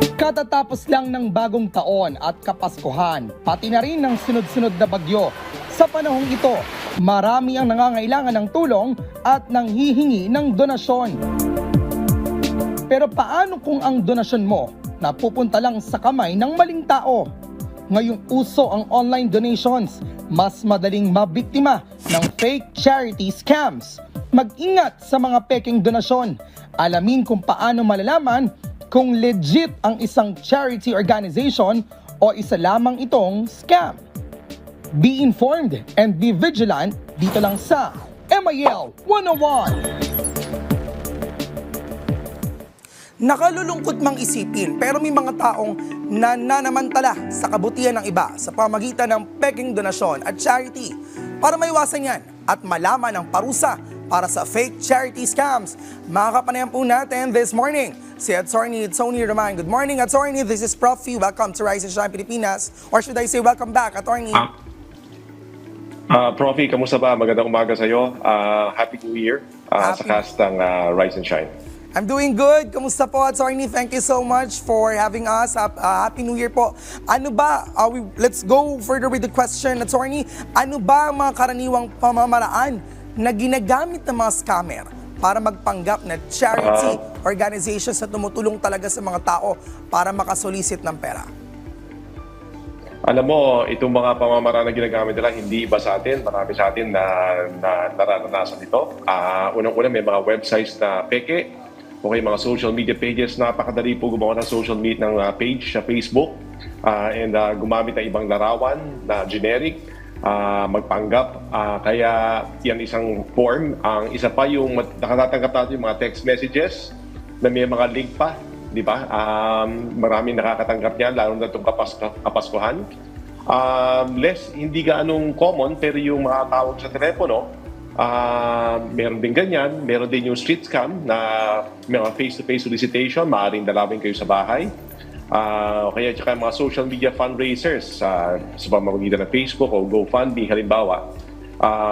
Katatapos lang ng bagong taon at Kapaskuhan, pati na rin ng sunod-sunod na bagyo. Sa panahong ito, marami ang nangangailangan ng tulong at nanghihingi ng donasyon. Pero paano kung ang donasyon mo napupunta lang sa kamay ng maling tao? Ngayong uso ang online donations, mas madaling mabiktima ng fake charity scams. Mag-ingat sa mga peking donasyon. Alamin kung paano malalaman kung legit ang isang charity organization o isa lamang itong scam. Be informed and be vigilant dito lang sa MIL 101. Nakalulungkot mang isipin pero may mga taong nananamantala sa kabutihan ng iba sa pamagitan ng peking donasyon at charity. Para maiwasan yan at malaman ang parusa para sa fake charity scams, makakapanayan po natin this morning si Attorney Tony Roman. Good morning, Attorney. This is Prof. Welcome to Rise and Shine Pilipinas. Or should I say welcome back, Attorney? Profi, kamusta ba? Magandang umaga sa iyo. Happy New Year sa kastang Rise and Shine. I'm doing good. Kamusta po, Attorney? Thank you so much for having us. Happy New Year po. Ano ba, let's go further with the question, Attorney. Ano ba ang mga karaniwang pamamaraan na ginagamit ng mga scammer para magpanggap na charity organizations na tumutulong talaga sa mga tao para makasolisit ng pera? Alam mo, itong mga pamamaraan na ginagamit nila, hindi iba sa atin. Marami sa atin na nararanasan ito. Unang-una, may mga websites na peke, o mga social media pages. Napakadali po gumawa ng social media ng page sa Facebook and gumamit ng ibang larawan na generic, magpanggap. Kaya yan isang form. Ang isa pa yung nakatatanggap natin yung mga text messages na may mga link pa. Di ba? Maraming nakakatanggap niyan, lalo na itong Kapaskuhan. Hindi gaanong common, pero yung mga tawag sa telepono, meron din ganyan. Meron din yung street scam na may mga face-to-face solicitation, maaaring dalawin kayo sa bahay. Kaya tsaka mga social media fundraisers sa pamamagitan ng Facebook o GoFundMe, halimbawa.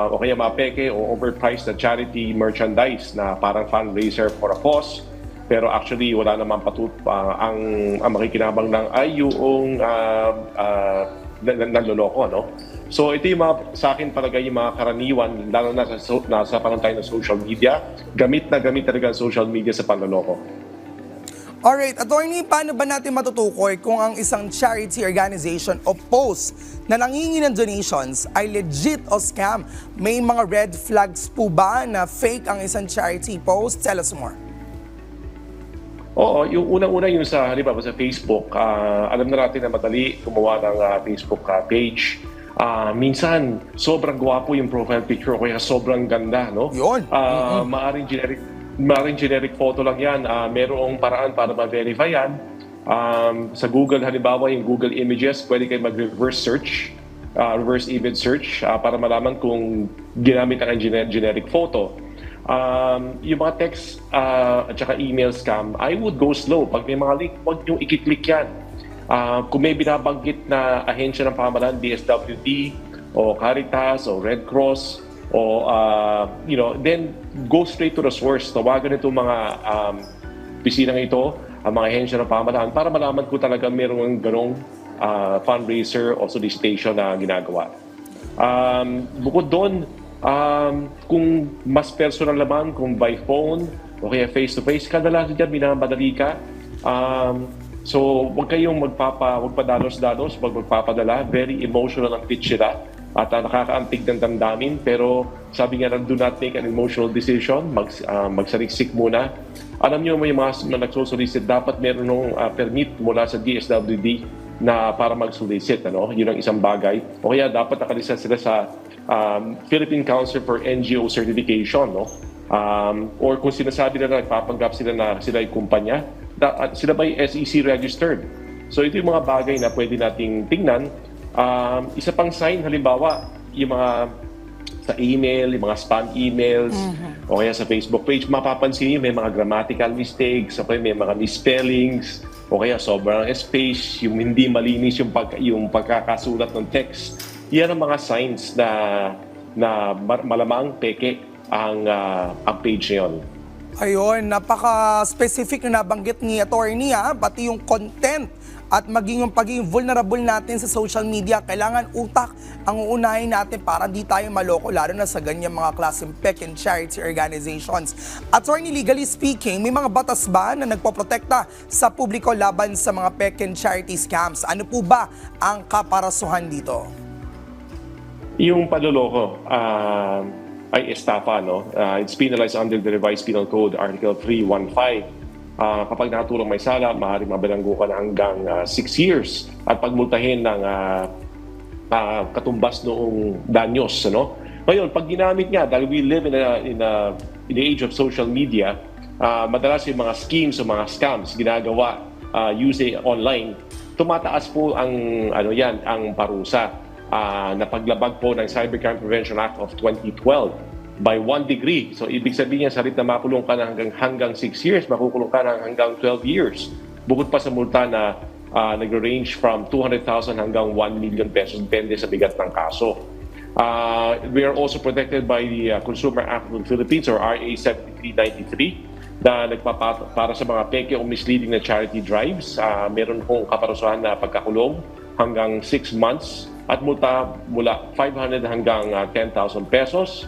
O kaya mga peke o overpriced na charity merchandise na parang fundraiser for a cause. Pero actually, wala naman ang makikinabang lang ay yung nanloloko, no? So ito yung sa akin palagay yung mga karaniwan, lalo na sa panahon tayo ng social media, gamit talaga ang social media sa panloloko. Alright, Attorney, paano ba natin matutukoy kung ang isang charity organization o post na nangingi ng donations ay legit o scam? May mga red flags po ba na fake ang isang charity post? Tell us more. Oo, yung unang-una yung halimbawa sa Facebook, alam na natin na madali gumawa ng Facebook page. Minsan, sobrang gwapo yung profile picture kaya sobrang ganda, no? Yun. Maaring generic photo lang yan. Merong paraan para ma-verify yan. Sa Google, halimbawa, yung Google Images, pwede kayo mag-reverse search, reverse image search, para malaman kung ginamit ang generic photo. Yung mga text at saka email scam, I would go slow. Pag may mga link, huwag nyo i-click yan. Kung may binabanggit na ahensya ng pamahalaan, DSWD o Caritas o Red Cross o then go straight to the source. Tawagan itong mga bisinang ito, ang mga ahensya ng pamahalaan para malaman ko talaga mayroong ganong fundraiser o solicitation na ginagawa. Bukod doon, kung mas personal naman, kung by phone o kaya face-to-face, kadalasan dyan minamadali ka. So, huwag kayong magpadalos-dalos, wag magpapadala. Very emotional ang pitch sila at nakakaantig ng damdamin. Pero sabi nga na, do not make an emotional decision. Magsaliksik muna. Alam niyo, may mga nagsosolicit, dapat meron ng permit mula sa DSWD na para mag-solicit. Yun ang isang bagay. O kaya dapat nakalista sila sa Philippine Council for NGO Certification. Or kung sinasabi na nagpapanggap sila na sila ay kumpanya, sila ba SEC registered? So ito yung mga bagay na pwede nating tingnan. Isa pang sign, halimbawa, yung mga sa email, yung mga spam emails, o kaya sa Facebook page, mapapansin niyo may mga grammatical mistakes, o kaya may mga misspellings, o kaya sobrang space, yung hindi malinis yung pagkakasulat ng text. Yan ang mga signs na malamang peke ang page na yun. Ayun, napaka-specific na nabanggit ni attorney pati yung content at maging yung pagiging vulnerable natin sa social media. Kailangan utak ang uunahin natin para di tayo maloko, lalo na sa ganyan mga klaseng PEC and charity organizations. Attorney, legally speaking, may mga batas ba na nagpoprotekta sa publiko laban sa mga PEC and charity scams? Ano po ba ang kaparasuhan dito? Yung panloloko ay estafa, no? It's penalized under the Revised Penal Code, Article 315. Kapag nakatulong may sala, maaaring mabalanggo ka na hanggang 6 years at pagmultahin ng katumbas noong danyos, ano? Ngayon, pag ginamit nga, dahil we live in the age of social media, madalas yung mga schemes o mga scams ginagawa using online, tumataas po ang parusa. Na paglabag po ng Cybercrime Prevention Act of 2012 by 1 degree. So ibig sabihin niya, sa halip na makulong ka na hanggang 6 years, makukulong ka na hanggang 12 years. Bukod pa sa multa na nag-range from 200,000 hanggang 1 million pesos, depende sa bigat ng kaso. We are also protected by the Consumer Act of the Philippines or RA 7393 na para sa mga peke o misleading na charity drives. Meron pong kaparusahan na pagkakulong hanggang 6 months at multa mula 500 hanggang 10,000 pesos.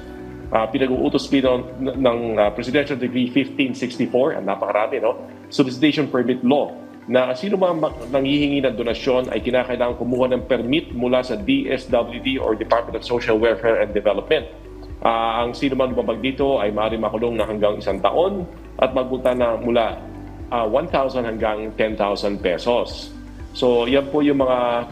Pinag-uutos ng Presidential Decree 1564, ang napakarami, no? Solicitation Permit Law, na sino man nanghihingi ng donasyon ay kinakailangan kumuha ng permit mula sa DSWD or Department of Social Welfare and Development. Ang sino man lumabag dito ay maaaring makulong na hanggang 1 taon at magmulta na mula 1,000 hanggang 10,000 pesos. So yan po yung mga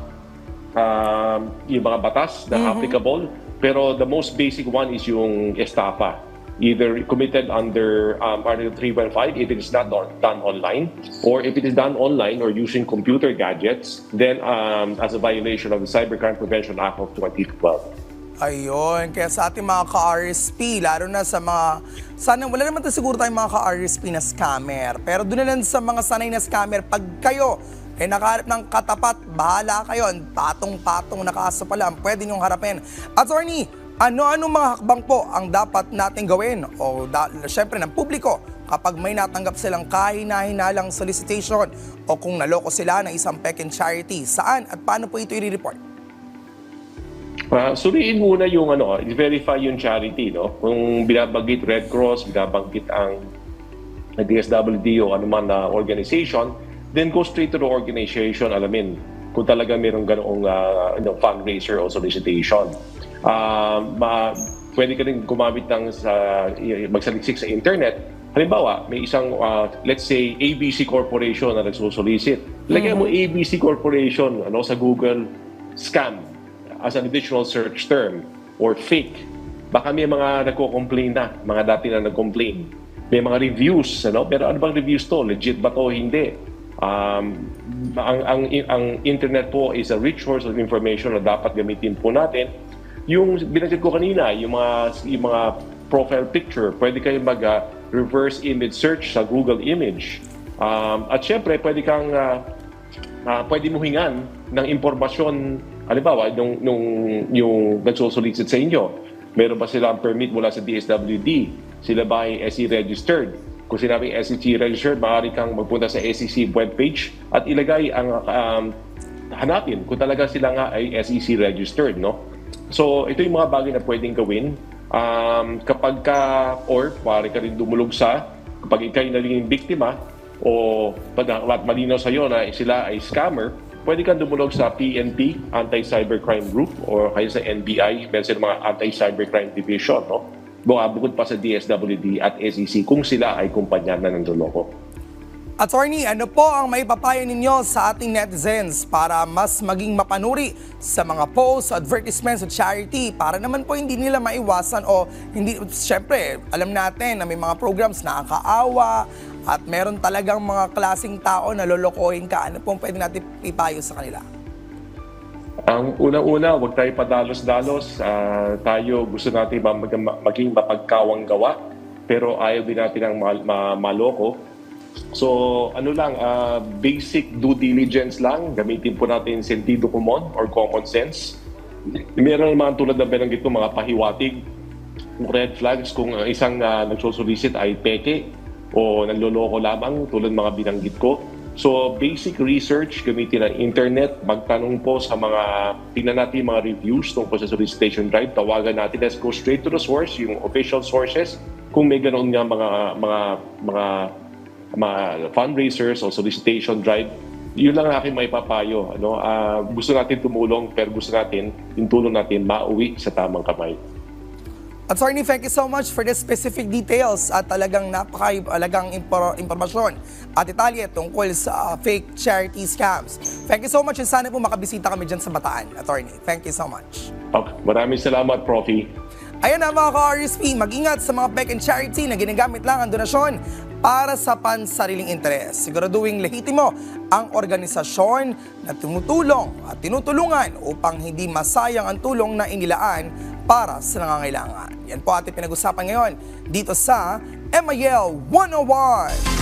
batas na applicable, pero the most basic one is yung estafa, either committed under Article 315 if it is not done online, or if it is done online or using computer gadgets, then as a violation of the Cybercrime Prevention Act of 2012. Ayun, kaya sa ating mga ka-RSP, lalo na sa mga, sana wala naman siguro tayong mga ka-RSP na scammer, pero doon na lang sa mga sanay na scammer, pag kayo nakaharap ng katapat, bahala kayo, patong-patong na kaso pala, pwede niyong harapin. Attorney, ano-ano mga hakbang po ang dapat natin gawin o syempre ng publiko kapag may natanggap silang kahina-hinalang solicitation o kung naloko sila ng isang PEC and charity, saan at paano po ito i-report? Suriin muna yung verify yung charity, no? Kung binabanggit Red Cross, binabanggit ang DSWD o anuman na organization, then go straight to the organization, alamin kung talaga mayroong ganoong fundraiser o solicitation. Pwede ka rin gumamit ng magsaliksik sa internet. Halimbawa, may isang, let's say, ABC Corporation na nagsusolicit. Lagyan mo ABC Corporation sa Google, scam as an additional search term or fake. Baka may mga nagko-complain na, mga dati na nag-complain. May mga reviews, pero ano bang reviews to? Legit ba to? Hindi. Ang internet po is a rich source of information na dapat gamitin po natin. Yung binanggit ko kanina, yung mga profile picture, pwede kayo mag-reverse image search sa Google Image. At syempre, pwede mo hingan ng impormasyon, halimbawa, yung nagsosolicit sa inyo. Meron ba silang permit mula sa DSWD? Sila ba ay SE registered? Kung sinabing SEC registered, maaari kang magpunta sa SEC webpage at ilagay hanapin kung talaga sila nga ay SEC registered, no? So, ito yung mga bagay na pwedeng gawin. Kapag maaari ka rin dumulog kapag ikay naging biktima o malinaw sa'yo na sila ay scammer, pwede kang dumulog sa PNP, Anti-Cybercrime Group, or kaya sa NBI, meron silang mga Anti-Cybercrime Division, no? Bukod pa sa DSWD at SEC kung sila ay kumpanya na ng loloko. Attorney, ano po ang maipapayo ninyo sa ating netizens para mas maging mapanuri sa mga posts, advertisements at charity para naman po hindi nila maiwasan o hindi, syempre, alam natin na may mga programs na nakakaawa at meron talagang mga klaseng tao na lolokohin ka. Ano po pwede natin ipayo sa kanila? Ang unang-una, huwag tayo padalos-dalos. Tayo gusto natin maging mapagkawang gawa, pero ayaw din natin ang maloko. So, basic due diligence lang. Gamitin po natin sentido común or common sense. Meron naman tulad na binanggit ko, mga pahiwatig, red flags kung isang nagsusulisit ay peke o nanloloko lamang tulad mga binanggit ko. So basic research, gamitin ang internet, magtanong po sa tingnan natin yung mga reviews tungkol sa solicitation drive, tawagan natin, let's go straight to the source, yung official sources. Kung may ganoon nga mga fundraisers o solicitation drive, yun lang ang aking maipapayo. Gusto natin tumulong, pero gusto natin, yung tulong natin, mauwi sa tamang kamay. Attorney, thank you so much for the specific details at talagang napakahalagang impormasyon at detalye tungkol sa fake charity scams. Thank you so much and sana po makabisita kami dyan sa Bataan, Attorney. Thank you so much. Okay. Maraming salamat, Profi. Ayan na mga ka-RSP, mag-ingat sa mga fake and charity na ginagamit lang ang donasyon para sa pansariling interes. Siguraduhin lehitimo ang organisasyon na tumutulong at tinutulungan upang hindi masayang ang tulong na inilaan para sa nangangailangan. Yan po ating pinag-usapan ngayon dito sa MIL 101.